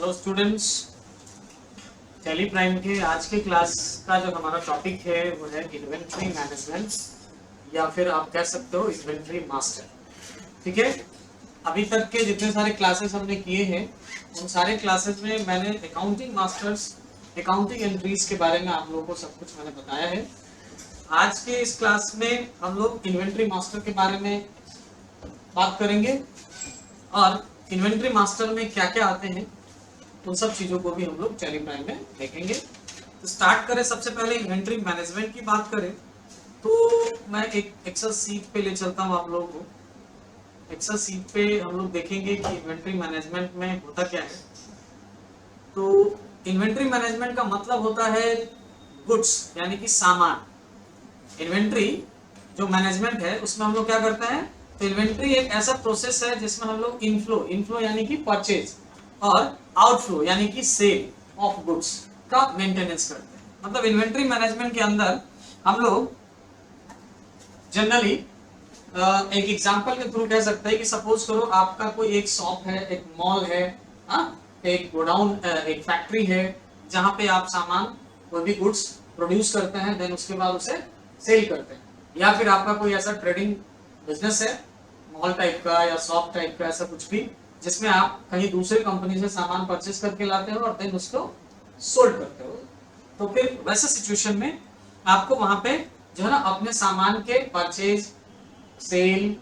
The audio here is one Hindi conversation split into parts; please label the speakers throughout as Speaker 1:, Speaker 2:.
Speaker 1: हेलो स्टूडेंट्स, टैली प्राइम के आज के क्लास का जो हमारा टॉपिक है वो है इन्वेंट्री मैनेजमेंट या फिर आप कह सकते हो इन्वेंट्री मास्टर। ठीक है, अभी तक के जितने सारे क्लासेस हमने किए हैं उन सारे क्लासेस में मैंने अकाउंटिंग मास्टर्स, अकाउंटिंग एंट्रीज के बारे में आप लोगों को सब कुछ मैंने बताया है। आज के इस क्लास में हम लोग इन्वेंट्री मास्टर के बारे में बात करेंगे और इन्वेंट्री मास्टर में क्या क्या आते हैं उन सब चीजों को भी हम लोग टैली प्राइम में देखेंगे। तो स्टार्ट करें, सबसे पहले इन्वेंट्री मैनेजमेंट की बात करें तो मैं एक एक्सेल सीट पे ले चलता हूं आप लोगों को। एक्सेल सीट पे हम लोग देखेंगे कि इन्वेंट्री मैनेजमेंट में होता क्या है। तो इन्वेंट्री मैनेजमेंट का मतलब होता है गुड्स यानी कि सामान। इन्वेंट्री जो मैनेजमेंट है उसमें हम लोग क्या करते हैं, तो इन्वेंट्री एक ऐसा प्रोसेस है जिसमें हम लोग इनफ्लो यानी कि परचेज और आउटफ्लो यानी कि सेल ऑफ गुड्स का मेंटेनेंस करते हैं। मतलब इन्वेंट्री मैनेजमेंट के अंदर हम लोग जनरली एक एग्जांपल के थ्रू कह सकते हैं कि सपोज करो आपका कोई एक शॉप है, एक मॉल है, एक गोडाउन, एक फैक्ट्री है जहां पे आप सामान कोई भी गुड्स प्रोड्यूस करते हैं, देन उसके बाद उसे सेल करते हैं। या फिर आपका कोई ऐसा ट्रेडिंग बिजनेस है, मॉल टाइप का या शॉप टाइप का, ऐसा कुछ भी जिसमें आप कहीं दूसरी कंपनी से सामान परचेज करके लाते हो और देन उसको सोल्ड करते हो। तो फिर वैसे सिचुएशन में आपको वहां पे जो है ना अपने सामान के परचेज, सेल,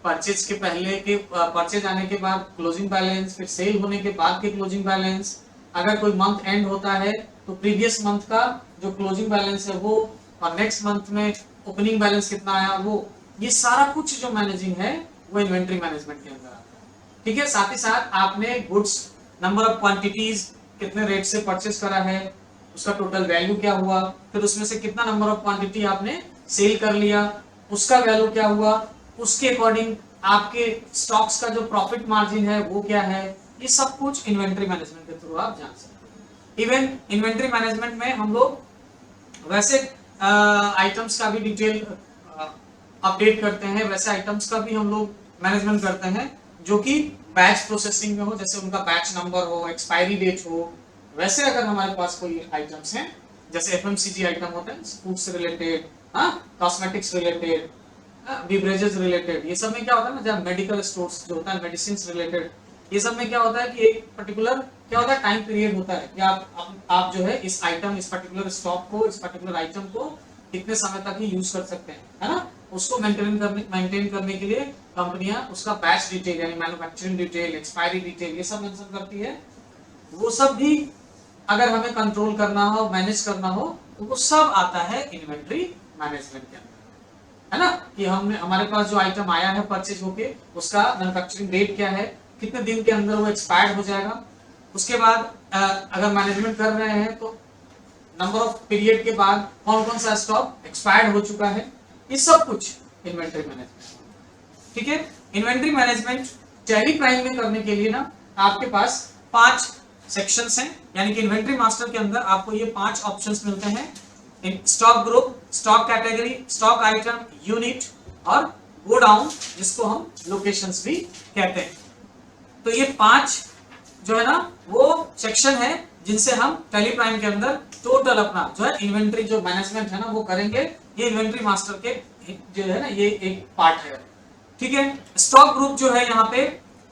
Speaker 1: परचेज के पहले के, परचेज आने के बाद क्लोजिंग बैलेंस, फिर सेल होने के बाद के क्लोजिंग बैलेंस, अगर कोई मंथ एंड होता है तो प्रीवियस मंथ का जो क्लोजिंग बैलेंस है वो, और नेक्स्ट मंथ में ओपनिंग बैलेंस कितना आया वो, ये सारा कुछ जो मैनेजिंग है वो इन्वेंट्री मैनेजमेंट के अंदर आता है। ठीक है, साथ ही साथ आपने गुड्स नंबर ऑफ क्वांटिटीज कितने रेट से परचेज करा है, उसका टोटल वैल्यू क्या हुआ, फिर उसमें से कितना नंबर ऑफ क्वांटिटी आपने सेल कर लिया, उसका वैल्यू क्या हुआ, उसके अकॉर्डिंग आपके स्टॉक्स का जो प्रॉफिट मार्जिन है वो क्या है, ये सब कुछ इन्वेंट्री मैनेजमेंट के थ्रू आप जान सकते हैं। इवन इन्वेंट्री मैनेजमेंट में हम लोग वैसे आइटम्स का भी डिटेल अपडेट करते हैं, वैसे आइटम्स का भी हम लोग मैनेजमेंट करते हैं जो कि बैच प्रोसेसिंग में हो, जैसे उनका बैच नंबर हो, एक्सपायरी डेट हो। वैसे अगर हमारे पास कोई आइटम्स हैं जैसे एफएमसीजी आइटम होते हैं, फूड से related, cosmetics related, beverages related, ये सब में क्या होता है ना, जब मेडिकल स्टोर्स जो होता है, मेडिसिन रिलेटेड, ये सब में क्या होता है कि एक पर्टिकुलर क्या होता है, टाइम पीरियड होता है कि आप जो है इस आइटम, इस पर्टिकुलर स्टॉक को, इस पर्टिकुलर आइटम को कितने समय तक ही यूज कर सकते हैं, है ना। उसको मेंटेन करने के लिए कंपनियां उसका बैच डिटेल यानी मैन्युफैक्चरिंग डिटेल, एक्सपायरी डिटेल, ये सब मेंशन करती है। वो सब भी अगर हमें कंट्रोल करना हो, मैनेज करना हो, तो वो सब आता है इन्वेंट्री मैनेजमेंट के अंदर, है ना। कि हमने, हमारे पास जो आइटम आया है परचेज होके, उसका मैन्युफैक्चरिंग डेट क्या है, कितने दिन के अंदर वो एक्सपायर्ड हो जाएगा। उसके बाद अगर मैनेजमेंट कर रहे हैं तो नंबर ऑफ पीरियड के बाद कौन कौन सा स्टॉक एक्सपायर्ड हो चुका है, ये सब कुछ इन्वेंट्री मैनेजमेंट। ठीक है, इन्वेंट्री मैनेजमेंट टैली प्राइम में करने के लिए ना आपके पास 5 सेक्शंस हैं, यानी कि इन्वेंट्री मास्टर के अंदर आपको ये 5 ऑप्शंस मिलते हैं। Stock group, stock category, stock item, unit और गोडाउन, जिसको हम लोकेशंस भी कहते हैं। तो ये 5 जो है ना वो सेक्शन है जिनसे हम टैली प्राइम के अंदर टोटल अपना जो है इन्वेंट्री जो मैनेजमेंट है ना वो करेंगे। ये इन्वेंट्री मास्टर के जो है ना ये एक पार्ट है। ठीक है, स्टॉक ग्रुप जो है यहाँ पे,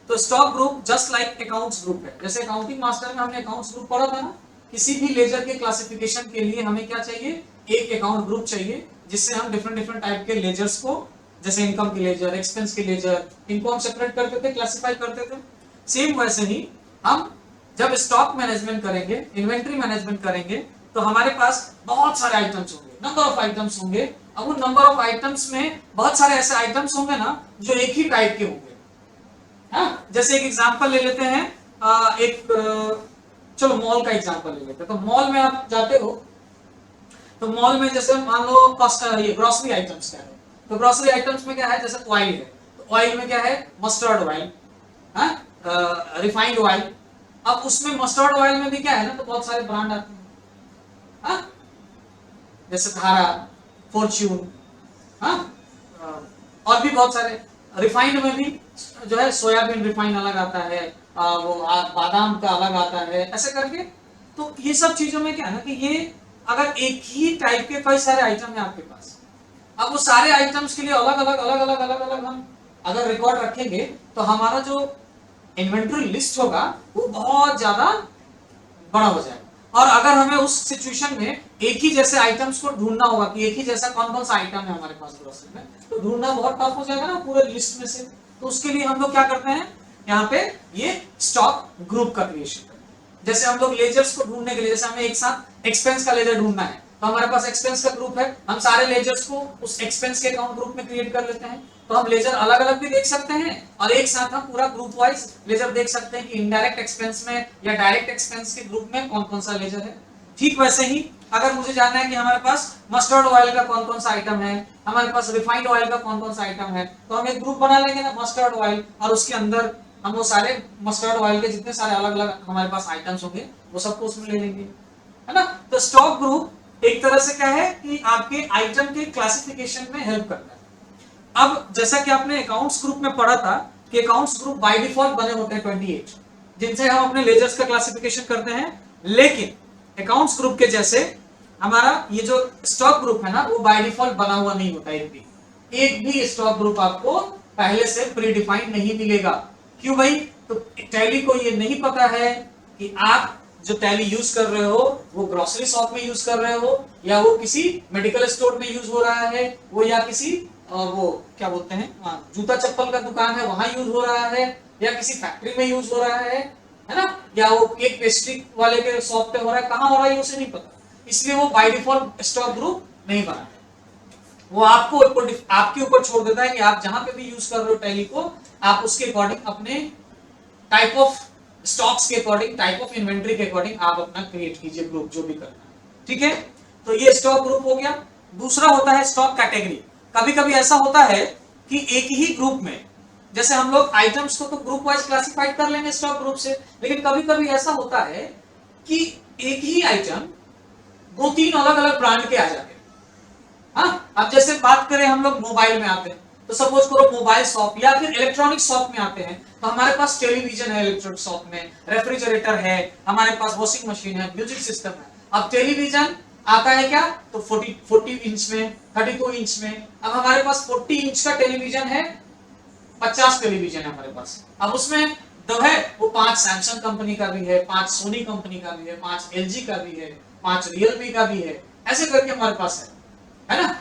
Speaker 1: तो stock group just like accounts group है। जैसे अकाउंटिंग मास्टर में हमने अकाउंट्स ग्रुप पढ़ा था ना, किसी भी लेजर के क्लासिफिकेशन के लिए हमें क्या चाहिए, एक अकाउंट ग्रुप चाहिए जिससे हम डिफरेंट टाइप के लेजर्स को, जैसे इनकम के लेजर, एक्सपेंस के लेजर, इनको हम सेपरेट करते थे, क्लासिफाई करते थे। सेम वैसे ही हम जब स्टॉक मैनेजमेंट करेंगे, इन्वेंट्री मैनेजमेंट करेंगे, तो हमारे पास बहुत सारे आइटम्स होंगे, नंबर ऑफ आइटम्स होंगे। अब उन नंबर ऑफ आइटम्स में बहुत सारे ऐसे आइटम्स होंगे ना जो एक ही टाइप के होंगे। जैसे एक एग्जांपल ले लेते हैं, चलो मॉल का एग्जांपल ले लेते हैं। तो मॉल में आप जाते हो, तो मॉल में जैसे मान लो ये ग्रोसरी आइटम्स क्या है, तो ग्रोसरी आइटम्स में क्या है, जैसे ऑयल है, तो ऑयल में क्या है, मस्टर्ड ऑयल, रिफाइंड ऑयल। अब उसमें मस्टर्ड ऑयल में भी क्या है ना, तो बहुत सारे ब्रांड आते हैं, जैसे धारा, फॉर्च्यून, और भी बहुत सारे। रिफाइंड में भी जो है सोयाबीन रिफाइंड अलग आता है, बादाम का अलग आता है, ऐसे करके। तो ये सब चीजों में क्या है ना कि ये अगर एक ही टाइप के कई सारे आइटम है आपके पास, अब वो सारे आइटम्स के लिए अलग अलग हम अगर रिकॉर्ड रखेंगे तो हमारा जो इन्वेंटरी लिस्ट होगा वो बहुत ज्यादा बड़ा हो जाएगा। और अगर हमें उस सिचुएशन में एक ही जैसे आइटम्स को ढूंढना होगा कि एक ही जैसा कौन कौन सा आइटम है हमारे पास ग्रोसरी में, तो ढूंढना बहुत टफ हो जाएगा ना पूरे लिस्ट में से। तो उसके लिए हम लोग क्या करते हैं, यहाँ पे ये स्टॉक ग्रुप का क्रिएशन करते हैं। जैसे हम लोग लेजर्स को ढूंढने के लिए, जैसे हमें एक साथ एक्सपेंस का लेजर ढूंढना है तो हमारे पास एक्सपेंस का ग्रुप है, हम सारे लेजर्स को उस एक्सपेंस के अकाउंट ग्रुप में क्रिएट कर लेते हैं। तो हम लेजर अलग अलग भी देख सकते हैं और एक साथ हम पूरा ग्रुप वाइज लेजर देख सकते हैं कि इनडायरेक्ट एक्सपेंस में या डायरेक्ट एक्सपेंस के ग्रुप में कौन कौन सा लेजर है। ठीक वैसे ही अगर मुझे जानना है कि हमारे पास मस्टर्ड ऑयल का कौन कौन सा आइटम है, हमारे पास रिफाइंड ऑयल का कौन कौन सा आइटम है, तो हम एक ग्रुप बना लेंगे ना मस्टर्ड ऑयल, और उसके अंदर हम वो सारे मस्टर्ड ऑयल के जितने सारे अलग अलग हमारे पास आइटम्स होंगे वो सबको उसमें ले लेंगे, है ना। तो स्टॉक ग्रुप एक तरह से क्या है कि आपके आइटम के क्लासिफिकेशन में हेल्प करता है। अब जैसा कि आपने अकाउंट्स ग्रुप में पढ़ा था कि अकाउंट्स ग्रुप बाय डिफॉल्ट बने होते हैं 28 जिनसे हम अपने लेजर्स का क्लासिफिकेशन करते हैं, लेकिन अकाउंट्स ग्रुप के जैसे हमारा ये जो स्टॉक ग्रुप है ना वो बाय डिफॉल्ट बना हुआ नहीं होता। एक भी स्टॉक ग्रुप आपको पहले से प्री डिफाइंड नहीं मिलेगा। क्यों भाई, तो टैली को ये नहीं पता है कि आप जो टैली यूज कर रहे हो वो ग्रोसरी शॉप में यूज कर रहे हो या वो किसी मेडिकल स्टोर में यूज हो रहा है, वो या किसी वो क्या बोलते हैं जूता चप्पल का दुकान है वहां यूज हो रहा है, या किसी फैक्ट्री में यूज हो रहा है ना, या वो केक पेस्ट्री वाले के शॉप पे हो रहा है, कहां हो रहा है उसे नहीं पता। इसलिए वो बाय डिफॉल्ट स्टॉक ग्रुप नहीं बना है। वो आपके ऊपर छोड़ देता है कि आप जहां पे भी यूज कर रहे हो टैली को, आप उसके अकॉर्डिंग अपने टाइप ऑफ स्टॉक्स के अकॉर्डिंग, टाइप ऑफ इन्वेंट्री के अकॉर्डिंग आप अपना क्रिएट कीजिए ग्रुप जो भी करना है। ठीक है, तो ये स्टॉक ग्रुप हो गया। दूसरा होता है स्टॉक कैटेगरी। कभी कभी ऐसा होता है कि एक ही ग्रुप में, जैसे हम लोग आइटम्स को तो ग्रुप वाइज क्लासिफाइड कर लेंगे स्टॉक ग्रुप से, लेकिन कभी कभी ऐसा होता है कि एक ही आइटम 2-3 अलग अलग ब्रांड के आ जाते हैं। हाँ, अब जैसे बात करें हम लोग मोबाइल में आते हैं तो सपोज करो मोबाइल शॉप या फिर इलेक्ट्रॉनिक शॉप में आते हैं तो हमारे पास टेलीविजन है, इलेक्ट्रॉनिक शॉप में रेफ्रिजरेटर है, हमारे पास वॉशिंग मशीन है, म्यूजिक सिस्टम है। अब टेलीविजन आता है क्या, तो 40 इंच में, 32 इंच में। अब हमारे पास 40 इंच का टेलीविजन है, 50 टेलीविजन है हमारे पास। अब उसमें जो है वो 5 सैमसंग कंपनी का भी है, 5 सोनी कंपनी का भी है, 5 एलजी का भी है, 5 रियलमी का भी है, ऐसे करके हमारे पास है ना।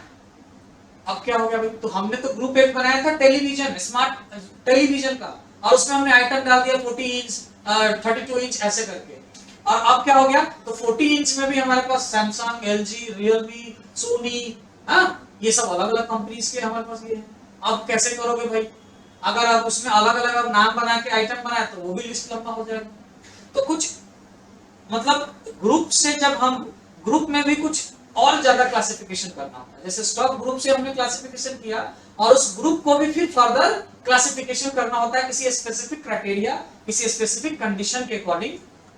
Speaker 1: अब क्या हो गया भाई, तो हमने तो ग्रुप एक बनाया था टेलीविजन, स्मार्ट टेलीविजन का, और उसमें हमने आइटम डाल दिया 40 इंच, 32 इंच ऐसे करके। और अब क्या हो गया, तो 40 इंच में भी हमारे पास सैमसंग, एलजी, रियलमी, सोनी, ये सब अलग अलग कंपनीज के हमारे पास ये है। अब कैसे करोगे भाई, अगर आप उसमें अलग अलग नाम बना के आइटम बनाए तो वो भी लिस्ट लंबा हो जाएगा। तो कुछ मतलब ग्रुप से जब हम ग्रुप में भी कुछ और ज्यादा क्लासिफिकेशन करना होता है, जैसे स्टॉक ग्रुप से हमने क्लासिफिकेशन किया और उस ग्रुप को भी फिर फर्दर क्लासिफिकेशन करना होता है किसी स्पेसिफिक क्राइटेरिया, किसी स्पेसिफिक कंडीशन के अकॉर्डिंग,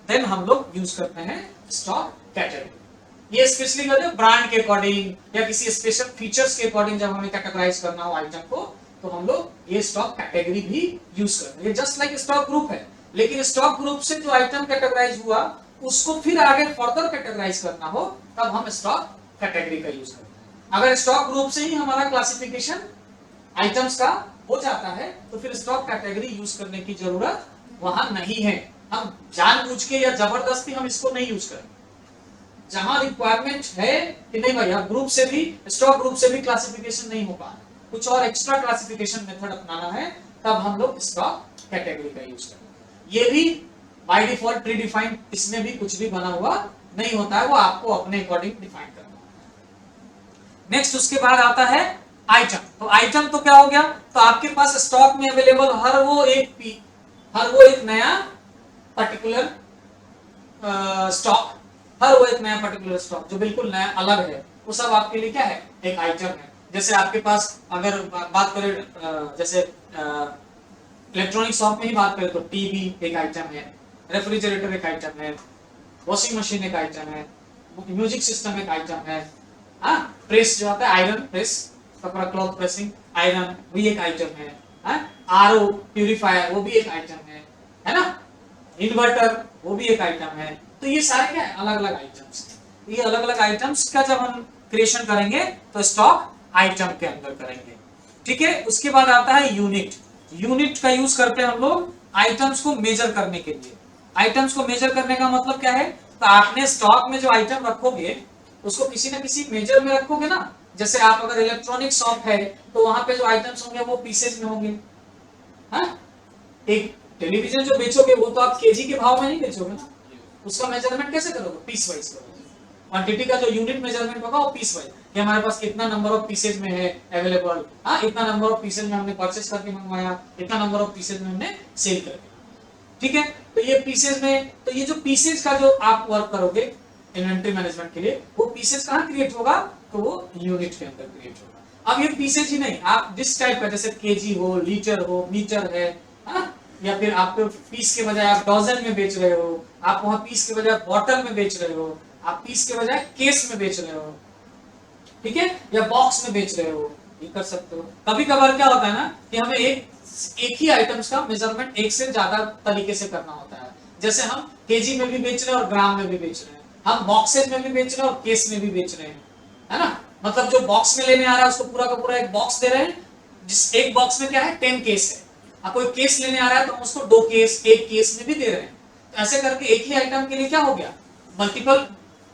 Speaker 1: देन हम लोग यूज करते हैं स्टॉक कैटेगरी। ये स्पेशली करते हैं ब्रांड के अकॉर्डिंग या किसी स्पेशल फीचर्स के अकॉर्डिंग जब हमें कैटेगराइज करना हो आइटम को, तो हम लोग ये स्टॉक कैटेगरी भी यूज करते हैं। ये जस्ट लाइक स्टॉक ग्रुप है, लेकिन स्टॉक ग्रुप से जो आइटम कैटेगराइज हुआ उसको फिर आगे फर्दर कैटेगराइज करना हो तब हम स्टॉक कैटेगरी का यूज करते हैं। अगर स्टॉक ग्रुप से ही हमारा क्लासिफिकेशन आइटम्स का हो जाता है तो फिर स्टॉक कैटेगरी यूज करने की जरूरत वहां नहीं है। हम जानबूझ के या जबरदस्ती हम इसको नहीं यूज करें। जहां रिक्वायरमेंट है कि नहीं भाई ग्रुप से भी, स्टॉक ग्रुप से भी क्लासिफिकेशन नहीं हो पा रहा, कुछ और एक्स्ट्रा क्लासिफिकेशन मेथड अपनाना है, तब हम लोग स्टॉक कैटेगरी का यूज करें। ये भी बाय डिफॉल्ट प्री डिफाइंड, इसमें भी कुछ भी बना हुआ नहीं होता है, वो आपको अपने अकॉर्डिंग डिफाइन करना है। नेक्स्ट उसके बाद आता है आइटम। तो आइटम तो क्या हो गया, तो आपके पास स्टॉक में अवेलेबल हर वो एक नया पर्टिकुलर स्टॉक, हर वो एक नया पर्टिकुलर स्टॉक जो बिल्कुल नया अलग है, वो सब आपके लिए क्या है, एक आइटम है। जैसे आपके पास अगर बात करें जैसे इलेक्ट्रॉनिक शॉप में ही बात करें तो टीवी एक आइटम है, रेफ्रिजरेटर एक आइटम है, वॉशिंग मशीन एक आइटम है, म्यूजिक सिस्टम एक आइटम है, प्रेस जो आता है आयरन प्रेस, कपड़ा क्लॉथ प्रेसिंग आयरन, वो एक आइटम है, आरओ प्यूरिफायर वो भी एक आइटम है ना। इन्वर्टर वो भी एक आइटम है। तो ये सारे क्या है, अलग अलग आइटम्स। ये अलग अलग आइटम्स का जब हम क्रिएशन करेंगे तो स्टॉक आइटम के अंदर करेंगे, ठीक है। उसके बाद आता है यूनिट। यूनिट का यूज करते हैं हम लोग आइटम्स को मेजर करने के लिए। आइटम्स को मेजर करने का मतलब क्या है, तो आपने स्टॉक में जो आइटम रखोगे उसको किसी ना किसी मेजर में रखोगे ना। जैसे आप अगर इलेक्ट्रॉनिक शॉप है तो वहां पे जो आइटम्स होंगे वो पीसेज में होंगे। हाँ, एक टेलीविजन जो बेचोगे वो तो आप केजी के भाव में नहीं बेचोगे ना, उसका मेजरमेंट कैसे करोगे, पीस वाइज करोगे। क्वांटिटी का जो यूनिट मेजरमेंट होगा वो पीस वाइज, कि हमारे पास कितना नंबर ऑफ पीसेज में है अवेलेबल, हाँ इतना नंबर ऑफ पीसेज में हमने परचेस करके मंगवाया, इतना नंबर ऑफ पीसेज में हमने सेल करके, ठीक है। तो ये पीसेज में, तो ये जो पीसेज का जो आप वर्क करोगे इन्वेंटरी मैनेजमेंट के लिए, वो पीसेज कहाँ क्रिएट होगा, तो वो यूनिट के अंदर क्रिएट होगा। अब ये पीसेज ही नहीं, आप जिस टाइप का, जैसे केजी हो, लीटर हो, मीटर है, हाँ? या फिर आप पीस के बजाय आप डॉजन में बेच रहे हो, आप वहां पीस के बजाय बॉटल में बेच रहे हो, आप पीस के बजाय केस में बेच रहे हो, ठीक है, या बॉक्स में बेच रहे हो, ये कर सकते हो। कभी कभार क्या होता है ना कि हमें एक ही आइटम्स का मेजरमेंट एक से ज्यादा तरीके से करना होता है। जैसे हम केजी में भी बेच रहे हैं और ग्राम में भी बेच रहे हैं, हम बॉक्सेज में भी बेच रहे हैं और केस में भी बेच रहे हैं, है ना। मतलब जो बॉक्स में लेने आ रहा है उसको पूरा का पूरा एक बॉक्स दे रहे हैं, जिस एक बॉक्स में क्या है 10 केस है। अब कोई केस लेने आ रहा है तो हम उसको 2 केस एक केस में भी दे रहे हैं। तो ऐसे करके एक ही आइटम के लिए क्या हो गया, मल्टीपल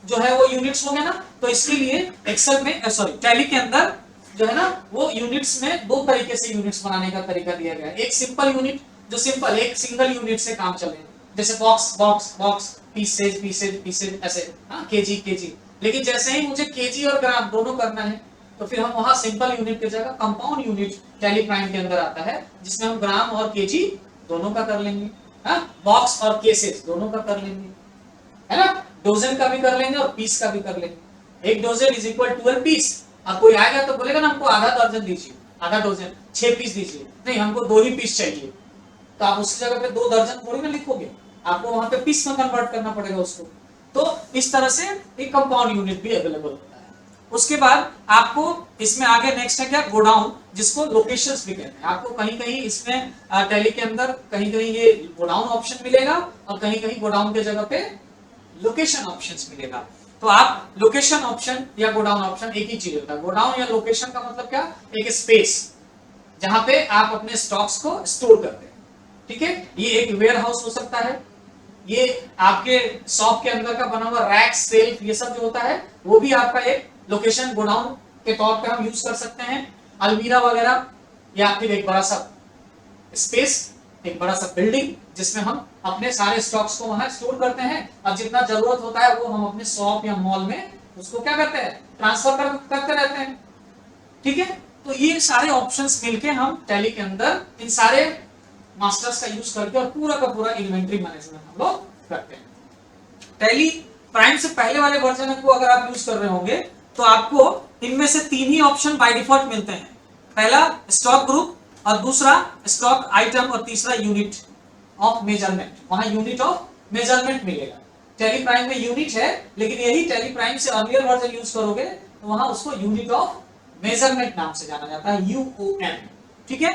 Speaker 1: जो है वो यूनिट्स हो गए ना। तो इसके लिए एक्सेल में, सॉरी टैली के अंदर जो है ना वो यूनिट्स में 2 तरीके से यूनिट्स बनाने का तरीका दिया गया है। एक सिंपल यूनिट जो सिंपल एक सिंगल यूनिट से काम चले, जैसे box box box, pieces pieces pieces, ऐसे, हाँ केजी केजी। लेकिन जैसे ही मुझे केजी और ग्राम दोनों करना है तो फिर हम वहां सिंपल यूनिट की जगह कंपाउंड यूनिट टैली प्राइम के अंदर आता है, जिसमें हम ग्राम और केजी दोनों का कर लेंगे, हाँ बॉक्स और केसेस दोनों का कर लेंगे, है ना। डोजन का भी कर लेंगे और पीस का भी कर लेंगे। एक dozen is equal to 12 piece. अब कोई आएगा तो बोलेगा ना हमको आधा दर्जन दीजिए, आधा डोजन 6 पीस दीजिए, नहीं हमको 2 ही पीस चाहिए, तो आप उसकी जगह पे 2 दर्जन थोड़ी ना लिखोगे, आपको वहां पे पीस में कन्वर्ट करना पड़ेगा उसको। तो इस तरह से एक कंपाउंड यूनिट भी अवेलेबल होता है। उसके बाद आपको इसमें आगे नेक्स्ट है क्या, गोडाउन, जिसको लोकेशंस भी कहते हैं। आपको कहीं कहीं इसमें टैली के अंदर कहीं कहीं ये गोडाउन ऑप्शन मिलेगा और कहीं कहीं गोडाउन के जगह पे लोकेशन ऑप्शंस मिलेगा। तो आप लोकेशन ऑप्शन या गोडाउन ऑप्शन एक ही चीज होता है। गोडाउन या लोकेशन का मतलब क्या, एक स्पेस जहां पे आप अपने स्टॉक्स को स्टोर करते हैं, ठीक है। ये एक वेयर हाउस हो सकता है, ये आपके शॉप के अंदर का बना हुआ रैक सेल्फ, ये सब जो होता है वो भी आपका एक लोकेशन गोडाउन के तौर पे हम यूज कर सकते हैं। अलमीरा वगैरह, या फिर एक बड़ा सा स्पेस, एक बड़ा सा बिल्डिंग जिसमें हम अपने सारे स्टॉक्स को वहां स्टोर करते हैं। अब जितना जरूरत होता है वो हम अपने शॉप या मॉल में उसको क्या करते हैं, ट्रांसफर करते रहते हैं, ठीक है। तो ये सारे ऑप्शंस मिलके हम टैली के अंदर इन सारे मास्टर्स का यूज करके और पूरा का पूरा इन्वेंटरी मैनेजमेंट हम लोग करते हैं। टैली प्राइम से पहले वाले वर्जन को अगर आप यूज कर रहे होंगे तो आपको इनमें से 3 ही ऑप्शन बाय डिफॉल्ट मिलते हैं। पहला स्टॉक ग्रुप, और दूसरा स्टॉक आइटम, और तीसरा यूनिट ऑफ मेजरमेंट। वहां यूनिट ऑफ मेजरमेंट मिलेगा। टैली प्राइम में यूनिट है, लेकिन यही टैली प्राइम से अर्लियर वर्जन यूज करोगे तो वहां उसको यूनिट ऑफ मेजरमेंट नाम से जाना जाता है, UOM, ठीक है।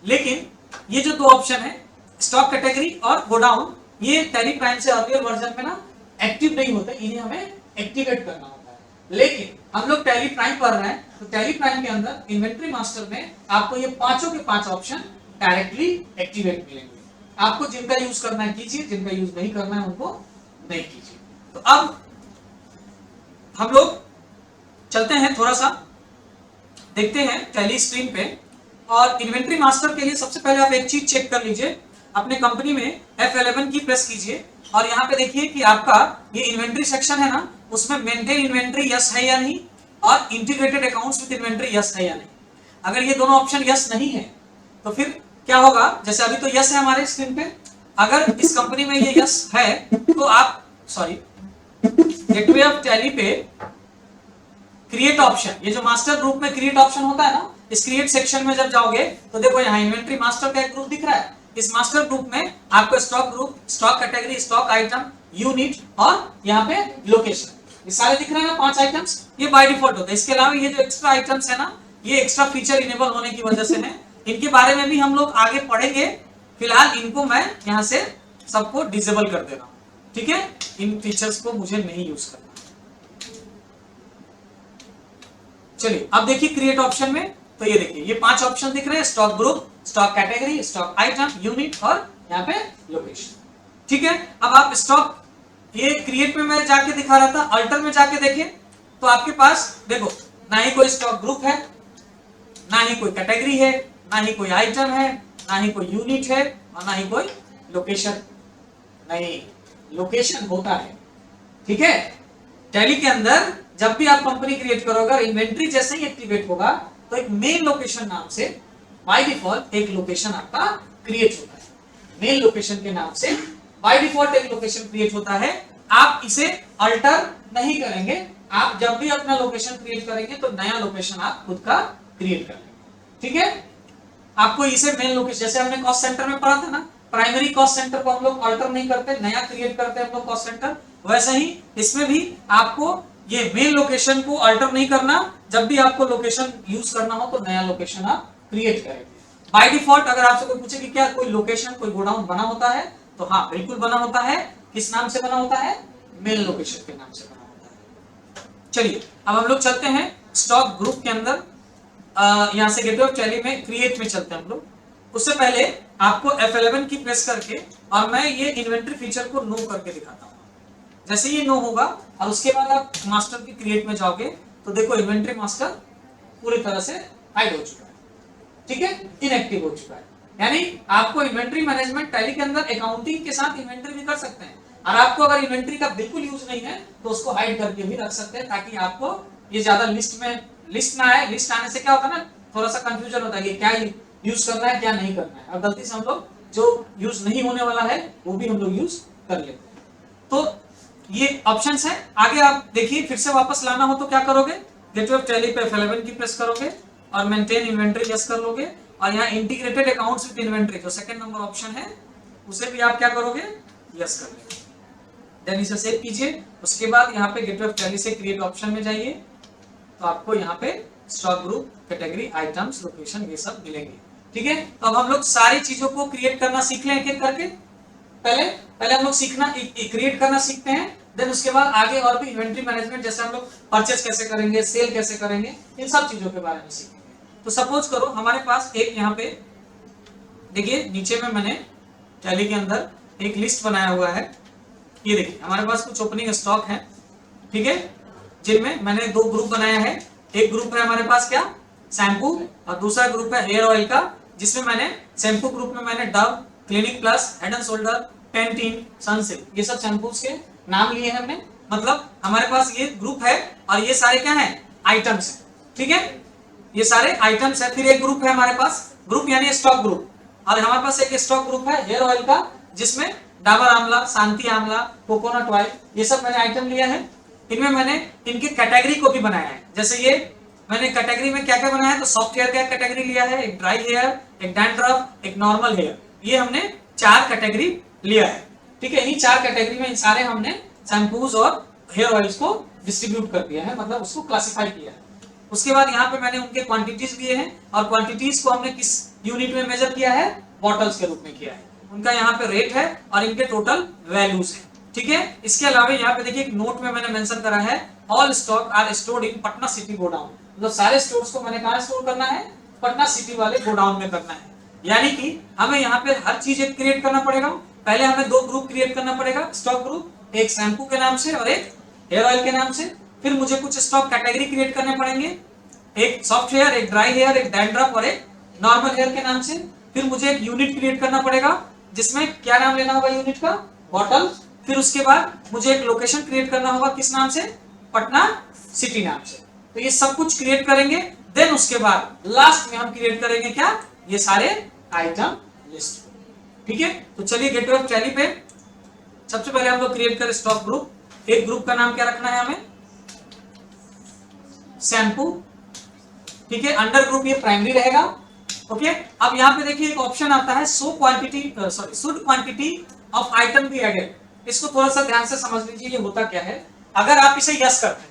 Speaker 1: लेकिन ये जो 2 ऑप्शन है, स्टॉक कैटेगरी और गोडाउन, ये टैली प्राइम से अर्लियर वर्जन में ना एक्टिव नहीं होते, इन्हें हमें एक्टिवेट करना होता है। लेकिन हम लोग टैली प्राइम पढ़ रहे हैं तो टैली प्राइम के अंदर इन्वेंटरी मास्टर में आपको ये पांचों के 5 ऑप्शन डायरेक्टली एक्टिवेट मिलेंगे। आपको जिनका यूज करना है कीजिए, जिनका यूज नहीं करना है उनको नहीं कीजिए। तो अब हम लोग चलते हैं, थोड़ा सा देखते हैं टैली स्क्रीन पे। और इन्वेंटरी मास्टर के लिए सबसे पहले आप एक चीज चेक कर लीजिए, अपने कंपनी में F11 की प्रेस कीजिए और यहाँ पे देखिए कि आपका ये इन्वेंटरी सेक्शन है ना, उसमें मेंटेन इन्वेंटरी यस है या नहीं, और integrated accounts with inventory yes है या नहीं। अगर ये दोनों ऑप्शन यस नहीं है तो फिर क्या होगा, जैसे अभी तो यस है हमारे स्क्रीन पे, अगर इस कंपनी में ये यस है तो आप गेटवे ऑफ टैली पे क्रिएट ऑप्शन, ये जो मास्टर ग्रुप में क्रिएट ऑप्शन होता है ना, इस क्रिएट सेक्शन में जब जाओगे तो देखो यहाँ इन्वेंटरी मास्टर का एक ग्रुप दिख रहा है। इस मास्टर ग्रुप में आपको stock group, stock category, stock item, unit और यहाँ पे लोकेशन, ये सारे दिख रहे हैं ना 5 आइटम्स, ये बाय डिफॉल्ट होता है। इसके अलावा ये जो एक्स्ट्रा आइटम्स है ना, ये एक्स्ट्रा फीचर इनेबल होने की वजह से है, इनके बारे में भी हम लोग आगे पढ़ेंगे। फिलहाल इनको मैं यहाँ से सबको डिसेबल कर दे रहा हूं, ठीक है। इन फीचर्स को मुझे नहीं यूज करना। चलिए अब देखिए क्रिएट ऑप्शन में, तो ये देखिए ये 5 ऑप्शन दिख रहे हैं, stock group, stock category, stock item, unit और यहाँ पे लोकेशन, ठीक है। अब आप स्टॉक, ये क्रिएट में मैं जाके दिखा रहा था, अल्टर में जाके देखें तो आपके पास देखो ना ही कोई स्टॉक ग्रुप है, ना ही कोई कैटेगरी है, ना ही कोई आइटम है, ना ही कोई यूनिट है और ना ही कोई लोकेशन। नहीं, लोकेशन होता है, ठीक है। टैली के अंदर जब भी आप कंपनी क्रिएट करोगे, इन्वेंट्री जैसे ही एक्टिवेट होगा तो एक मेन लोकेशन नाम से बाय डिफॉल्ट एक लोकेशन आपका क्रिएट होता है। मेन लोकेशन के नाम से बाय डिफॉल्ट एक लोकेशन क्रिएट होता है। आप इसे अल्टर नहीं करेंगे, आप जब भी अपना लोकेशन क्रिएट करेंगे तो नया लोकेशन आप खुद का क्रिएट कर लेंगे, ठीक है। आपको इसे मेन लोकेशन, जैसे हमने कॉस्ट सेंटर में पढ़ा था ना, प्राइमरी कॉस्ट सेंटर को हम लोग अल्टर नहीं करते, नया क्रिएट करते हैं हम लोग कॉस्ट सेंटर, वैसे ही इसमें भी आपको ये मेन लोकेशन को अल्टर नहीं करना। जब भी आपको लोकेशन यूज करना हो तो नया लोकेशन आप क्रिएट करेंगे। बाय डिफॉल्ट अगर आपसे कोई पूछे कि क्या कोई लोकेशन, कोई गोडाउन बना होता है, तो हाँ बिल्कुल बना होता है। किस नाम से बना होता है? मेन लोकेशन के नाम से बना होता है। चलिए अब हम लोग चलते हैं स्टॉक ग्रुप के अंदर, यहां से गेटवे ऑफ टैली में क्रिएट में चलते हैं हम लोग। उससे पहले आपको F11 की प्रेस करके और मैं ये इन्वेंटरी फीचर को नो करके दिखाता हूं। जैसे ये नो होगा और उसके बाद आप मास्टर की क्रिएट में जाओगे तो देखो इन्वेंटरी मास्टर पूरी तरह से हाइड हो चुका है, ठीक है, इनएक्टिव हो चुका है। यानी आपको इन्वेंटरी मैनेजमेंट टैली के अंदर अकाउंटिंग के साथ इन्वेंटरी भी कर सकते हैं, और आपको अगर इन्वेंटरी का बिल्कुल यूज नहीं है तो उसको हाइड करके भी रख सकते हैं, ताकि आपको ये ज्यादा लिस्ट ना आए। लिस्ट आने से क्या होता है ना, थोड़ा सा कंफ्यूजन होता है कि क्या यूज करना है क्या नहीं करना है, और गलती से हम लोग जो यूज नहीं होने वाला है वो भी हम लोग यूज कर लेते हैं। तो ये ऑप्शंस है। आगे आप देखिए, फिर से वापस लाना हो तो क्या करोगे, गेटवे ऑफ टैली पे F11 की प्रेस करोगे और मेंटेन इन्वेंटरी यस कर लोगे, और यहाँ इंटीग्रेटेड अकाउंट्स विद इन्वेंटरी जो सेकंड नंबर ऑप्शन है उसे भी आप क्या करोगे, यस कर लेंगे। देन इसे सेव कीजिए। उसके बाद यहाँ पे गेटवे ऑफ टैली से क्रिएट ऑप्शन में जाइए, तो आपको यहाँ पे stock group, category, items, location ये सब मिलेंगे, ठीक है। तो अब हम लोग सारी चीजों को क्रिएट करना सीख लें एक एक करके। पहले हम लोग सीखना क्रिएट करना सीखते हैं, देन उसके बाद आगे और भी इन्वेंटरी मैनेजमेंट, जैसे हम लोग परचेज कैसे करेंगे, सेल कैसे करेंगे, इन सब चीजों के बारे में सीखेंगे। तो सपोज करो हमारे पास एक यहाँ पे देखिए नीचे में मैंने टैली के अंदर एक लिस्ट बनाया हुआ है। ये देखिए हमारे पास कुछ ओपनिंग स्टॉक है, ठीक है, जिनमें मैंने 2 ग्रुप बनाया है। एक ग्रुप है हमारे पास क्या, शैम्पू, और दूसरा ग्रुप है हेयर ऑयल का, जिसमें मैंने शैम्पू ग्रुप में मैंने Dove, Clinic Plus, Head and Shoulder, Pantene, Sunsilk, ये सब शैम्पूज के नाम लिए हैं हमने। मतलब हमारे पास ये ग्रुप है और ये सारे क्या है, आइटम्स है, ठीक है, ये सारे आइटम्स है। फिर एक ग्रुप है हमारे पास, ग्रुप यानी स्टॉक ग्रुप, और हमारे पास एक स्टॉक ग्रुप है हेयर ऑयल का, जिसमें डाबर आंवला, शांति आंवला, कोकोनट ऑयल, ये सब मैंने आइटम लिया है। इनमें मैंने इनकी कैटेगरी को भी बनाया है। जैसे ये मैंने कैटेगरी में क्या क्या बनाया है, तो सॉफ्ट हेयर का कैटेगरी लिया है, एक ड्राई हेयर, एक डैंड्रफ, एक नॉर्मल हेयर, ये हमने 4 कैटेगरी लिया है, ठीक है। इन्हीं 4 कैटेगरी में इन सारे हमने शैम्पूज और हेयर ऑयल्स को डिस्ट्रीब्यूट कर दिया है, मतलब उसको क्लासिफाई किया है। उसके बाद यहाँ पे मैंने उनके क्वांटिटीज लिए हैं, और क्वांटिटीज को हमने किस यूनिट में मेजर किया है, बॉटल्स के रूप में किया है। उनका यहाँ पे रेट है और इनके टोटल वैल्यूज है, ठीक है। इसके अलावा यहाँ पे देखिए एक नोट में मैंने मेंशन करा है, all stock are stored in Patna city godown. मतलब सारे स्टोर्स को मैंने कहाँ स्टोर करना है, पटना सिटी वाले गोडाउन में करना है। यानी कि हमें यहाँ पे हर चीज एक क्रिएट करना पड़ेगा। पहले हमें 2 ग्रुप क्रिएट करना पड़ेगा, स्टॉक ग्रुप, एक शैम्पू के नाम से और एक हेयर ऑयल के नाम से। फिर मुझे कुछ स्टॉक कैटेगरी क्रिएट करने पड़ेंगे, एक सॉफ्ट हेयर, एक ड्राई हेयर, एक डैंड्रफ और एक नॉर्मल हेयर के नाम से। फिर मुझे एक यूनिट क्रिएट करना पड़ेगा, जिसमें क्या नाम लेना होगा यूनिट का, बॉटल। फिर उसके बाद मुझे एक लोकेशन क्रिएट करना होगा, किस नाम से, पटना सिटी नाम से। तो ये सब कुछ क्रिएट करेंगे। देन उसके बाद लास्ट में हम क्रिएट करेंगे क्या, ये सारे आइटम लिस्ट, ठीक है। तो चलिए गेटवे ऑफ टैली पे सबसे पहले हम लोग क्रिएट करें स्टॉक ग्रुप। एक ग्रुप का नाम क्या रखना है हमें, शैम्पू, ठीक है। अंडर ग्रुप ये प्राइमरी रहेगा, ओके। अब यहाँ पे देखिए एक ऑप्शन आता है, should quantity of item be added. इसको थोड़ा सा ध्यान से समझ लीजिए, ये होता क्या है। अगर आप इसे यस करते हैं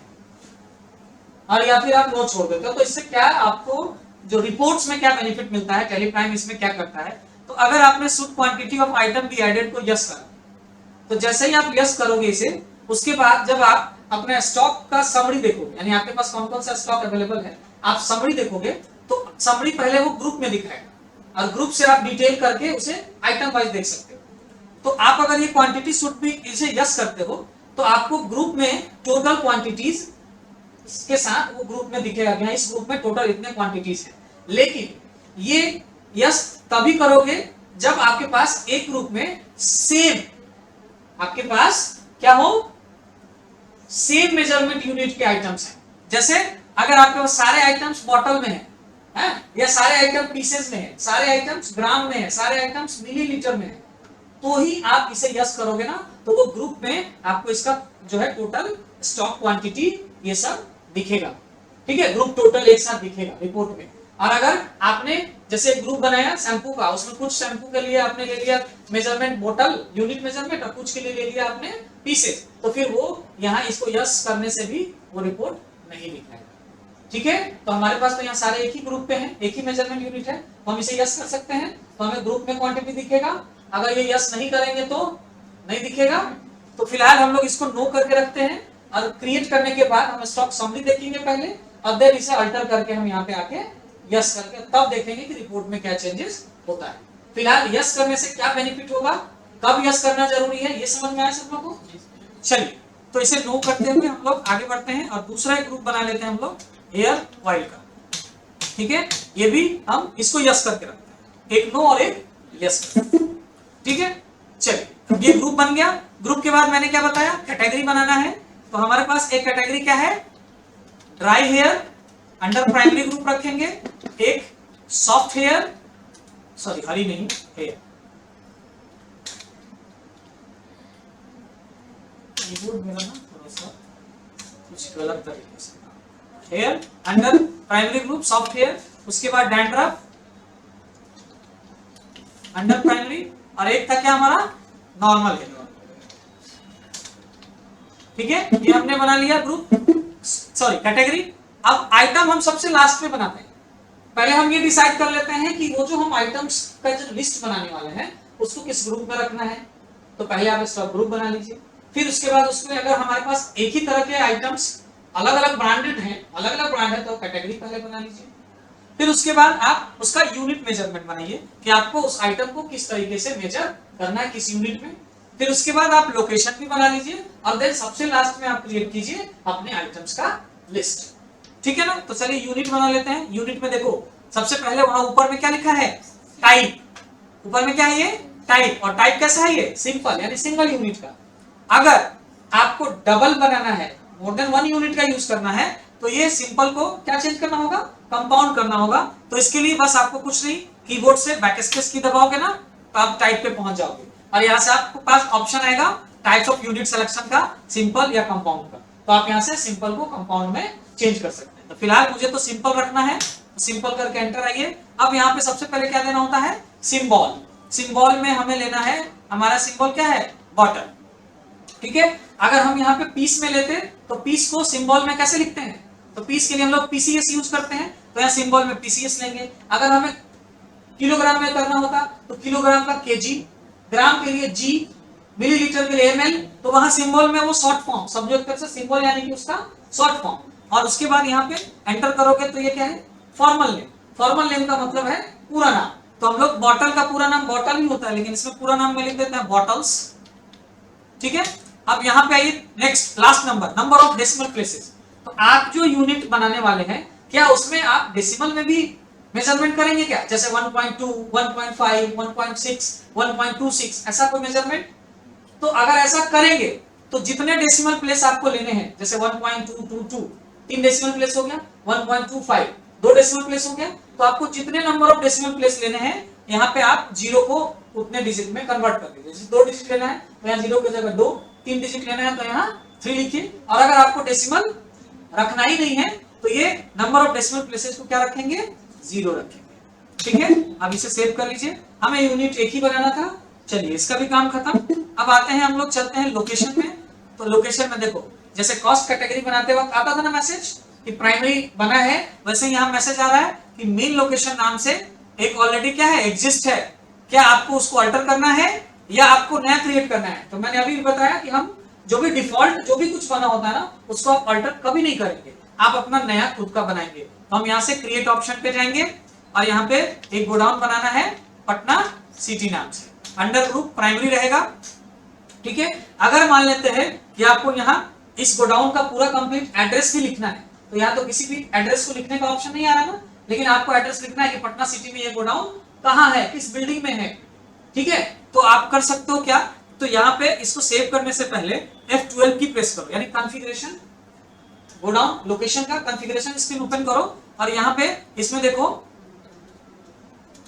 Speaker 1: और या फिर आप नो छोड़ देते हो, तो इससे क्या आपको जो रिपोर्ट्स में क्या बेनिफिट मिलता है, टैली प्राइम इसमें क्या करता है, तो तो अगर आपने should quantity of item be added को यस करा, तो जैसे ही आप यस करोगे इसे, उसके बाद जब आप अपने स्टॉक का समरी देखोगे, यानी आपके पास कौन कौन सा स्टॉक अवेलेबल है, आप समरी देखोगे तो समरी पहले वो ग्रुप में दिखाएगा और ग्रुप से आप डिटेल करके उसे आइटम वाइज देख सकते हो। तो आप अगर ये क्वांटिटी शुड बी इसे यस करते हो तो आपको ग्रुप में टोटल क्वांटिटीज के साथ वो ग्रुप में दिखेगा कि इस ग्रुप में टोटल इतने क्वांटिटीज हैं। लेकिन ये यस तभी करोगे जब आपके पास एक ग्रुप में सेम, आपके पास क्या हो, सेम मेजरमेंट यूनिट के आइटम्स हैं। जैसे अगर आपके पास सारे आइटम्स बॉटल में है, या सारे आइटम पीसेस में है, सारे आइटम्स ग्राम में है, सारे आइटम्स मिलीलीटर में है, तो ही आप इसे यस करोगे ना, तो वो ग्रुप में आपको इसका जो है टोटल स्टॉक क्वांटिटी ये सब दिखेगा। ठीक है, ग्रुप टोटल एक साथ दिखेगा रिपोर्ट में। और अगर आपने जैसे ग्रुप बनाया शैम्पू का, उसमें कुछ शैम्पू के लिए आपने ले लिया मेजरमेंट बोतल यूनिट मेजरमेंट और कुछ के लिए ले लिया आपने पीसेस, तो फिर वो यहाँ इसको यस करने से भी वो रिपोर्ट नहीं दिखाएगा। ठीक है, तो हमारे पास तो यहाँ सारे एक ही ग्रुप पे हैं, एक ही मेजरमेंट यूनिट है, तो हम इसे यस कर सकते हैं, तो हमें ग्रुप में क्वांटिटी दिखेगा। अगर ये यस नहीं करेंगे तो नहीं दिखेगा। तो फिलहाल हम लोग इसको नो करके रखते हैं और क्रिएट करने के बाद हम स्टॉक समरी देखेंगे पहले, और देन इसे अल्टर करके हम यहाँ पे आके यस करके तब देखेंगे कि रिपोर्ट में क्या चेंजेस होता है। फिलहाल यस करने से क्या बेनिफिट होगा, कब यस करना जरूरी है, ये समझ में आया सब लोगों को? चलिए, तो इसे नो करते हुए हम लोग आगे बढ़ते हैं और दूसरा एक ग्रुप बना लेते हैं हम लोग हेयर ऑयल का। ठीक है, ये भी हम इसको यस करके रखते हैं, एक नो और एक यस। ठीक है, चलिए ये ग्रुप बन गया। ग्रुप के बाद मैंने क्या बताया, कैटेगरी बनाना है। तो हमारे पास एक कैटेगरी क्या है, dry hair, under primary group रखेंगे। एक सॉफ्ट हेयर, सॉरी हरी नहीं, हेयर, कीबोर्ड मेरा ना थोड़ा सा कुछ गलत तरीके से, hair under primary group soft hair. उसके बाद डैंड्रफ अंडर प्राइमरी, और एक था क्या हमारा नॉर्मल हेयर। ठीक है, ये हमने बना लिया ग्रुप, सॉरी कैटेगरी। अब आइटम हम सबसे लास्ट में बनाते हैं। पहले हम ये डिसाइड कर लेते हैं कि वो जो हम आइटम्स का जो लिस्ट बनाने वाले हैं उसको किस ग्रुप में रखना है। तो पहले आप सब ग्रुप बना लीजिए, फिर उसके बाद उसमें अगर हमारे पास एक ही तरह के आइटम्स अलग अलग ब्रांडेड हैं, अलग अलग ब्रांड है, तो कैटेगरी पहले बना लीजिए। फिर उसके बाद आप उसका यूनिट मेजरमेंट बनाइए कि आपको उस आइटम को किस तरीके से मेजर करना है, किस यूनिट में। फिर उसके बाद आप लोकेशन भी बना लीजिए और देन सबसे लास्ट में आप क्रिएट कीजिए अपने आइटम्स का लिस्ट। ठीक है ना, तो चलिए यूनिट बना लेते हैं। यूनिट में देखो सबसे पहले वहां ऊपर में क्या लिखा है, टाइप। ऊपर में क्या है, ये टाइप, और टाइप कैसा है, ये सिंपल यानी सिंगल यूनिट का। अगर आपको डबल बनाना है, मोर देन वन यूनिट का यूज करना है, तो ये सिंपल को क्या चेंज करना होगा, कंपाउंड करना होगा। तो इसके लिए बस आपको कुछ नहीं, कीबोर्ड से बैकस्पेस की दबाओगे ना तो आप टाइप पे पहुंच जाओगे, और यहाँ से आपके पास ऑप्शन आएगा टाइप्स ऑफ यूनिट सिलेक्शन का, सिंपल या कंपाउंड का। तो आप यहाँ से सिंपल को कंपाउंड में चेंज कर सकते हैं। तो फिलहाल मुझे तो सिंपल रखना है, सिंपल करके एंटर आइए। अब यहाँ पे सबसे पहले क्या देना होता है, सिंबल। सिंबल में हमें लेना है, हमारा सिंबल क्या है, बॉटल। ठीक है, अगर हम यहाँ पे पीस में लेते तो पीस को सिंबल में कैसे लिखते हैं, तो पीस के लिए हम लोग पीसीएस यूज करते हैं, तो यहाँ सिंबल में पीसीएस लेंगे। अगर हमें किलोग्राम में करना होता तो किलोग्राम का केजी, ग्राम के लिए जी, मिलीलीटर के लिए एमएल, तो वहां सिंबल में वो शॉर्ट फॉर्म, सब्जेक्ट से सिंबल यानी कि उसका शॉर्ट फॉर्म। और उसके बाद यहाँ पे एंटर करोगे तो ये क्या है, फॉर्मल नेम। फॉर्मल नेम का मतलब है पूरा नाम। तो हम लोग बॉटल का पूरा नाम बॉटल ही होता है, लेकिन इसमें पूरा नाम में लिख देते हैं बॉटल्स। ठीक है, अब यहाँ पे आइए next last number, number of decimal places. तो आप जो यूनिट बनाने वाले हैं, क्या उसमें आप डेसिमल में भी मेजरमेंट करेंगे क्या, जैसे 1.2, 1.5, 1.6, 1.26 ऐसा कोई मेजरमेंट? तो अगर ऐसा करेंगे तो जितने डेसिमल प्लेस आपको लेने हैं, जैसे 1.222 3 डेसिमल प्लेस हो गया, 1.25 2 डेसिमल प्लेस हो गया, तो आपको जितने नंबर ऑफ डेसिमल प्लेस लेने हैं यहाँ पे आप जीरो को उतने डिजिट में कन्वर्ट कर दीजिए। जैसे 2 डिजिट लेना है तो यहाँ 0 की जगह 2, 3 डिजिट लेना है तो यहाँ 3 लिखिए। और अगर आपको डेसिमल रखना ही नहीं है तो ये नंबर ऑफ डेसिमल प्लेसेस को क्या रखेंगे, 0 रखेंगे। ठीक है, अब इसे सेव कर लीजिए। हमें यूनिट एक ही बनाना था, चलिए इसका भी काम खत्म। अब आते हैं हम लोग, चलते हैं लोकेशन में। तो लोकेशन में देखो, जैसे कॉस्ट कैटेगरी बनाते वक्त आता था ना मैसेज कि प्राइमरी बना है, वैसे ही यहाँ मैसेज आ रहा है कि मेन लोकेशन नाम से एक ऑलरेडी क्या है, एग्जिस्ट है।
Speaker 2: क्या आपको उसको अल्टर करना है या आपको नया क्रिएट करना है? तो मैंने अभी बताया कि हम जो भी डिफॉल्ट जो भी कुछ बना होता है ना उसको आप अल्टर कभी नहीं करेंगे, आप अपना नया खुद का बनाएंगे। तो हम यहाँ से क्रिएट ऑप्शन पे जाएंगे और यहाँ पे एक गोडाउन बनाना है पटना सिटी नाम से, अंडर ग्रुप प्राइमरी रहेगा, ठीक है। अगर मान लेते हैं कि आपको यहाँ इस गोडाउन का पूरा कंप्लीट एड्रेस भी लिखना है, तो यहाँ तो किसी भी एड्रेस को लिखने का ऑप्शन नहीं आ रहा ना, लेकिन आपको एड्रेस लिखना है कि पटना सिटी में ये गोडाउन कहाँ है, किस बिल्डिंग में है, ठीक है। तो आप कर सकते हो क्या, तो यहाँ पे इसको सेव करने से पहले F12 की प्रेस करो, यानी कॉन्फ़िगरेशन गोडाउन लोकेशन का कॉन्फ़िगरेशन स्क्रीन ओपन करो और यहाँ पे इसमें देखो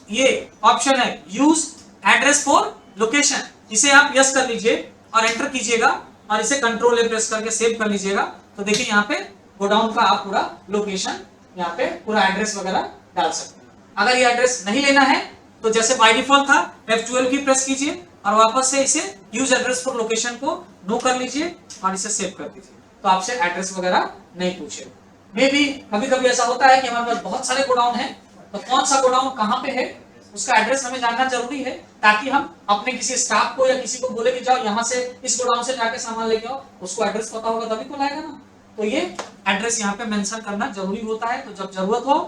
Speaker 2: ये ऑप्शन है यूज एड्रेस फॉर लोकेशन, इसे आप यस कर लीजिए और एंटर कीजिएगा और इसे कंट्रोल ए प्रेस करके सेव कर लीजिएगा। तो देखिए यहाँ पे गोडाउन का आप पूरा लोकेशन यहाँ पे पूरा एड्रेस वगैरह डाल सकते हैं। अगर ये एड्रेस नहीं लेना है तो जैसे बाय डिफॉल्ट था F12 की प्रेस कीजिए और वापस से इसे यूज एड्रेस फॉर लोकेशन को नो कर लीजिए और इसे सेव कर दीजिए, तो आपसे एड्रेस वगैरह नहीं पूछेगा। मे भी कभी कभी ऐसा होता है कि हमारे पास बहुत सारे गोडाउन है, तो कौन सा गोडाउन कहाँ पे है उसका एड्रेस हमें जानना जरूरी है, ताकि हम अपने किसी स्टाफ को या किसी को बोले कि जाओ यहाँ से इस गोडाउन से जाके सामान लेके आओ, उसको एड्रेस पता होगा तभी तो लाएगा ना। तो ये एड्रेस यहाँ पे मेंशन करना जरूरी होता है। तो जब जरूरत हो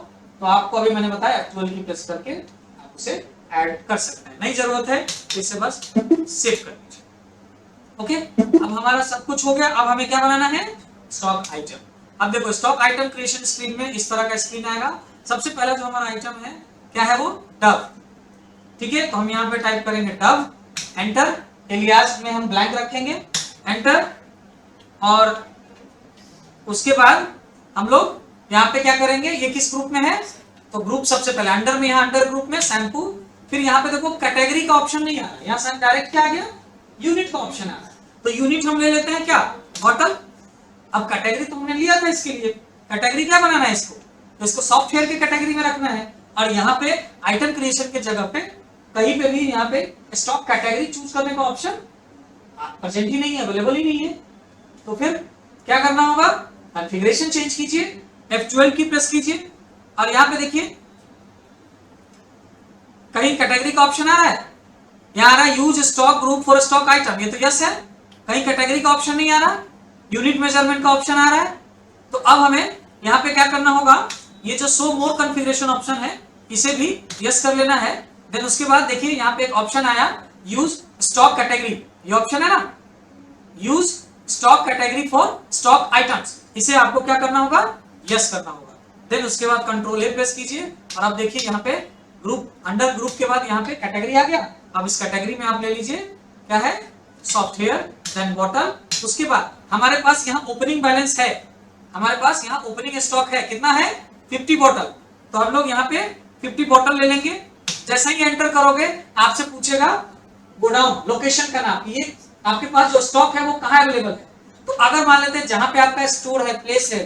Speaker 2: तो आपको अभी मैंने बताया F12 की प्रेस करके आप उसे ऐड कर सकते हैं, नहीं जरूरत है तो इसे बस सेव कर दीजिए। ओके, अब हमारा सब कुछ हो गया। अब हमें क्या बनाना है, स्टॉक आइटम। अब देखो स्टॉक आइटम क्रिएशन स्क्रीन में इस तरह का स्क्रीन आएगा। सबसे पहला जो हमारा आइटम है क्या है, वो डव, ठीक है। तो हम यहाँ पे टाइप करेंगे डव, एंटर, एलियास में हम ब्लैंक रखेंगे, एंटर, और उसके बाद हम लोग यहाँ पे क्या करेंगे, ये किस ग्रुप में है, तो ग्रुप सबसे पहले अंडर में, यहाँ अंडर ग्रुप में शैम्पू, फिर यहाँ पे देखो कैटेगरी का ऑप्शन नहीं आ रहा, यहाँ डायरेक्ट क्या आ गया, यूनिट का ऑप्शन आ रहा है। तो यूनिट हम ले लेते हैं क्या, बॉटल। अब कैटेगरी तो हमने लिया था, इसके लिए कैटेगरी क्या बनाना है इसको, तो इसको सॉफ्टवेयर की कैटेगरी में रखना है। और यहाँ पे आइटम क्रिएशन के जगह पे कहीं पे भी यहाँ पे स्टॉक कैटेगरी चूज करने का ऑप्शन प्रेजेंट ही नहीं है, अवेलेबल ही नहीं है। तो फिर क्या करना होगा, कॉन्फ़िगरेशन चेंज कीजिए, F12 की प्रेस कीजिए और यहाँ पे देखिए कहीं कैटेगरी का ऑप्शन आ रहा है, यहाँ आ रहा है use stock group for stock item, ये तो यस है। कहीं कैटेगरी का ऑप्शन नहीं आ रहा, यूनिट मेजरमेंट का ऑप्शन आ रहा है। तो अब हमें यहाँ पे क्या करना होगा, ये जो शो मोर कॉन्फ़िगरेशन ऑप्शन है इसे भी यस कर लेना है। देन उसके बाद देखिए यहाँ पे एक ऑप्शन आया यूज स्टॉक कैटेगरी, ये ऑप्शन है ना, use stock category for stock items, इसे आपको क्या करना होगा, यस करना होगा। देन उसके बाद कंट्रोल ए प्रेस कीजिए और अब देखिए यहाँ पे ग्रुप, अंडर ग्रुप के बाद यहाँ पे कैटेगरी आ गया। अब इस कैटेगरी में आप ले लीजिए क्या है, सॉफ्टवेयर, देन बॉटल। उसके बाद हमारे पास यहाँ ओपनिंग बैलेंस है, हमारे पास यहाँ ओपनिंग स्टॉक है, कितना है 50 बॉटल। तो हम लोग यहाँ पे 50 बॉटल ले लेंगे। जैसे ही एंटर करोगे आपसे पूछेगा गोडाउन लोकेशन का नाम, ये आपके पास जो स्टॉक है वो कहाँ अवेलेबल है। तो अगर मान लेते हैं जहां पे आपका स्टोर है, प्लेस है,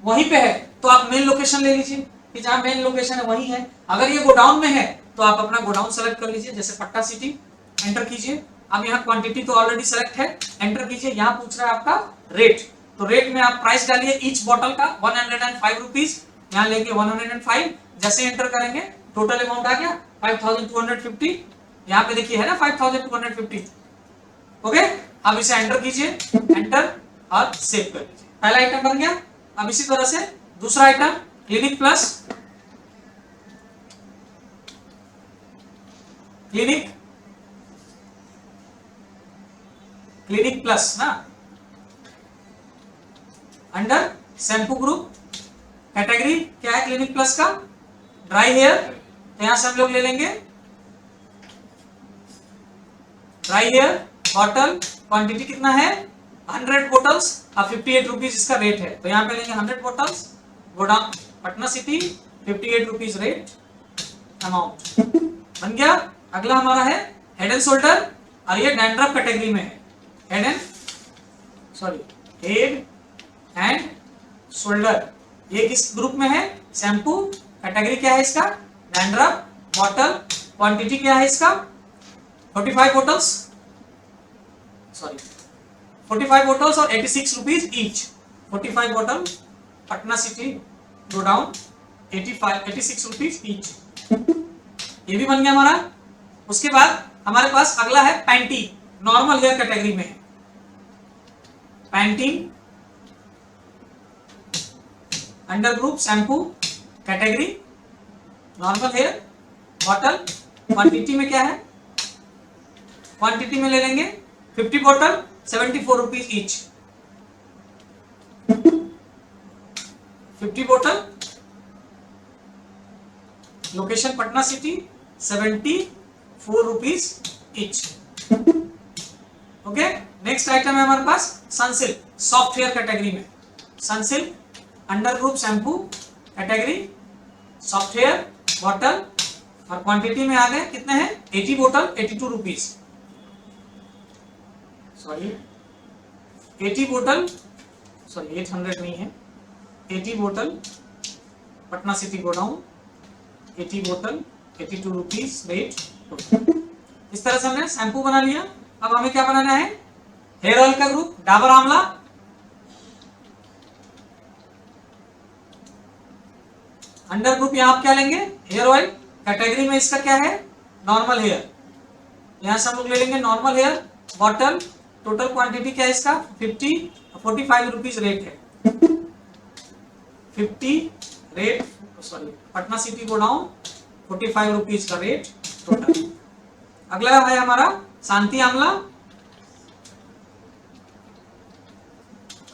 Speaker 2: वहीं पे है, तो आप मेन लोकेशन ले लीजिए कि जहां मेन लोकेशन है वहीं है। अगर ये गोडाउन में है तो आप अपना गोडाउन सेलेक्ट कर लीजिए, जैसे पटना सिटी, एंटर कीजिए। अब यहाँ क्वांटिटी तो ऑलरेडी सेलेक्ट है, एंटर कीजिए। यहाँ पूछ रहा है आपका रेट, तो रेट में आप प्राइस डालिए ईच बॉटल का 105 रुपीज, यहाँ लेंगे 105। जैसे एंटर करेंगे टोटल अमाउंट आ गया 5250। यहाँ पे देखिए है ना 5250। ओके, अब इसे एंटर कीजिए, एंटर और सेव कर लीजिए। पहला आइटम बन गया। अब इसी तरह से दूसरा item clinic plus, clinic plus ना, अंडर शैम्पू ग्रुप, कैटेगरी क्या है क्लिनिक प्लस का, ड्राई हेयर। तो यहां से हम लोग ले लेंगे ड्राई हेयर, बॉटल, क्वांटिटी कितना है 100 बोटल्स और 58 रुपीज इसका रेट है। तो यहाँ पे लेंगे 100 bottles, godown Patna city, 58 rupees rate, amount बन गया। अगला हमारा है हेड एंड शोल्डर और ये डैंड्रफ कैटेगरी में है। हेड एंड शोल्डर, ये किस ग्रुप में है, शैम्पू, कैटेगरी क्या है इसका, डैंड्रफ, बॉटल, क्वांटिटी क्या है इसका 45 बोटल्स, सॉरी 45 बोटल्स और 86 rupees each. 45 bottle Patna city godown 86 rupees each. ये भी बन गया हमारा। उसके बाद हमारे पास अगला है पैंटीन, नॉर्मल हेयर कैटेगरी में है Pantene, under group shampoo category, normal hair, bottle, quantity में क्या है, क्वांटिटी में ले लेंगे 50 बॉटल 74 रुपीज ईच, 50 बोतल, location Patna city, 74 rupees each. Okay, next item है हमारे पास सनसिल्क, सॉफ्ट हेयर कैटेगरी में, Sunsilk under group shampoo category, soft hair, bottle, और क्वांटिटी में आ गए कितने हैं 80 बोतल 82 रुपीज, सॉरी 80 बोतल, सॉरी 800 नहीं है, 80 बोतल पटना सिटी गोडाउन, 80 बोतल 82 रुपीज रेट। इस तरह से हमने शैम्पू बना लिया। अब हमें क्या बनाना है, हेयर ऑयल का ग्रुप, डाबर आंवला, अंडर ग्रुप यहां आप क्या लेंगे हेयर ऑयल, कैटेगरी में इसका क्या है नॉर्मल हेयर, यहां से हम लोग ले लेंगे normal hair, bottle, total quantity क्या है इसका 45 रुपीज रेट है, 50 rate, sorry Patna city godown 45 rupees का रेट टोटल। अगला है हमारा Shanti Amla,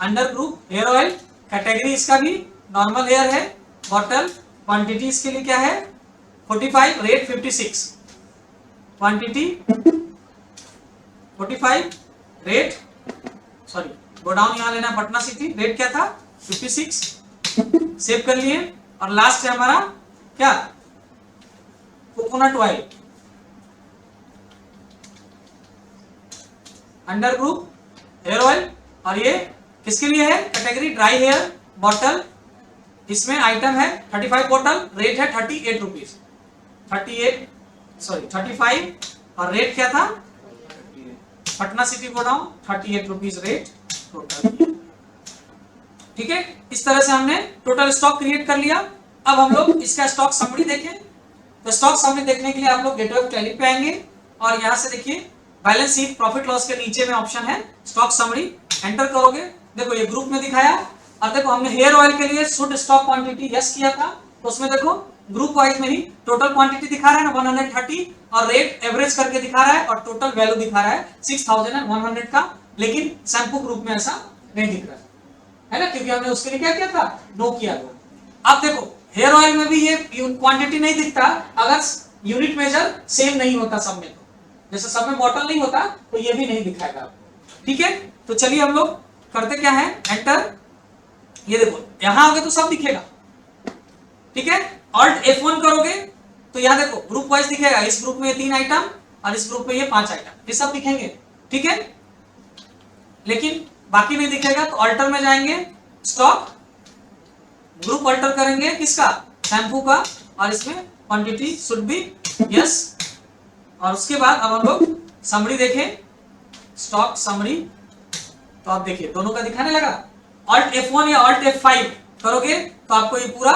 Speaker 2: under group hair oil, category इसका भी नॉर्मल हेयर है, बॉटल, क्वांटिटी इसके लिए क्या है 45 rate 56, quantity 45 rate, sorry godown यहां लेना पटना सिटी, रेट क्या था 56, सेव कर लिए। और लास्ट है हमारा क्या coconut oil, under group hair oil, और ये किसके लिए है कैटेगरी ड्राई हेयर, बॉटल, इसमें आइटम है 35 बॉटल, रेट है 38 रुपीज, 35 और रेट क्या था Patna city godown 38 rupees rate total. ठीक है, इस तरह से हमने टोटल स्टॉक क्रिएट कर लिया। अब हम लोग इसका स्टॉक समरी देखें। तो स्टॉक समरी देखने के लिए आप लोग गेटवे ऑफ टैली पे आएंगे और यहां से देखिए बैलेंस शीट प्रॉफिट लॉस के नीचे में ऑप्शन है स्टॉक समरी, एंटर करोगे, देखो ये ग्रुप में दिखाया, और देखो हमने हेयर ऑयल के लिए शुड स्टॉक क्वांटिटी यस किया था, तो उसमें देखो ग्रुप वाइज में ही टोटल क्वांटिटी दिखा रहा है ना 130, और रेट एवरेज करके दिखा रहा है, और टोटल वैल्यू दिखा रहा है 6100 का, लेकिन शैम्पू ग्रुप में ऐसा नहीं दिख रहा है ना, क्योंकि हमने उसके लिए क्या किया था नो किया था। अब देखो हेयर ऑयल में भी ये क्वांटिटी नहीं दिखता अगर यूनिट मेजर सेम नहीं होता सब में, तो जैसे सब में बॉटल नहीं होता तो ये भी नहीं दिखाएगा आपको। ठीक है, तो चलिए हम लोग करते क्या है, एंटर, ये देखो यहां आओगे तो सब दिखेगा। ठीक है, ऑल्ट F1 करोगे तो यहां देखो ग्रुप वाइज दिखेगा, इस ग्रुप में ये 3 आइटम और इस ग्रुप में ये 5 आइटम, ये सब दिखेंगे। ठीक है, लेकिन बाकी नहीं दिखेगा, तो अल्टर में जाएंगे, स्टॉक ग्रुप अल्टर करेंगे किसका शैम्पू का, और इसमें क्वांटिटी शुड बी यस, और उसके बाद अब हम लोग समरी देखें, स्टॉक समरी, तो आप देखिए दोनों का दिखाने लगा। ऑल्ट F1 या ऑल्ट F5 करोगे तो आपको ये पूरा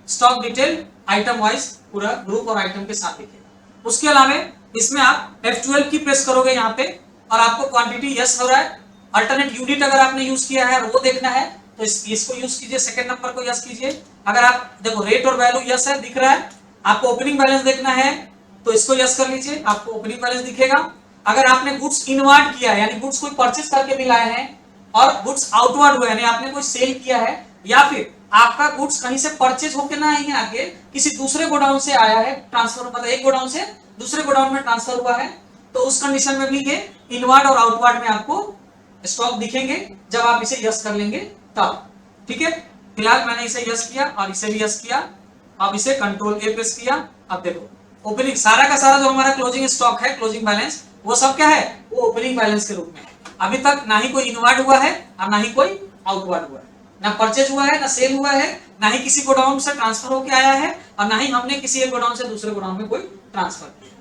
Speaker 2: स्टॉक डिटेल आइटम वाइज पूरा ग्रुप और आइटम के साथ दिखेगा। उसके अलावा इसमें आप F12 की प्रेस करोगे यहाँ पे, और आपको क्वांटिटी यस हो रहा है, अल्टरनेट यूनिट अगर आपने यूज किया है और वो देखना है तो इसको यूज कीजिए, सेकंड नंबर को यस कीजिए। अगर आप देखो रेट और वैल्यू यस है दिख रहा है, आपको ओपनिंग बैलेंस देखना है तो इसको यस कर लीजिए, आपको ओपनिंग बैलेंस दिखेगा। अगर आपने गुड्स इनवर्ड किया है यानी गुड्स कोई परचेज करके भी लाए हैं और गुड्स आउटवर्ड हुए यानी आपने कोई सेल किया है, या फिर आपका गुड्स कहीं से परचेज होकर ना आई है, आगे किसी दूसरे गोडाउन से आया है, ट्रांसफर मतलब एक गोडाउन से दूसरे गोडाउन में ट्रांसफर हुआ है, तो उस कंडीशन में भी ये इनवर्ड और आउटवर्ड में आपको स्टॉक दिखेंगे जब आप इसे यस कर लेंगे तब। ठीक है, फिलहाल मैंने इसे यस किया और इसे भी यस किया, अब इसे कंट्रोल ए प्रेस किया। अब देखो ओपनिंग सारा का सारा जो हमारा क्लोजिंग स्टॉक है, क्लोजिंग बैलेंस, वो सब क्या है, वो ओपनिंग बैलेंस के रूप में है। अभी तक ना ही कोई इनवर्ड हुआ है और ना ही कोई आउटवर्ड हुआ है, ना परचेज हुआ है, ना सेल हुआ है, ना ही किसी गोडाउन से ट्रांसफर होकर आया है, और ना ही हमने किसी एक गोडाउन से दूसरे गोडाउन में कोई ट्रांसफर किया।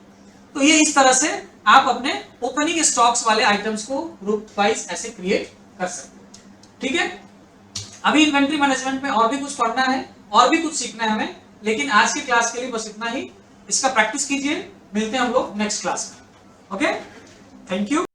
Speaker 2: तो ये इस तरह से आप अपने ओपनिंग स्टॉक्स वाले आइटम्स को ग्रुप वाइज ऐसे क्रिएट कर सकते हैं। ठीक है, अभी इन्वेंट्री मैनेजमेंट में और भी कुछ पढ़ना है और भी कुछ सीखना है हमें, लेकिन आज की क्लास के लिए बस इतना ही। इसका प्रैक्टिस कीजिए, मिलते हैं हम लोग नेक्स्ट क्लास में। Okay, thank you.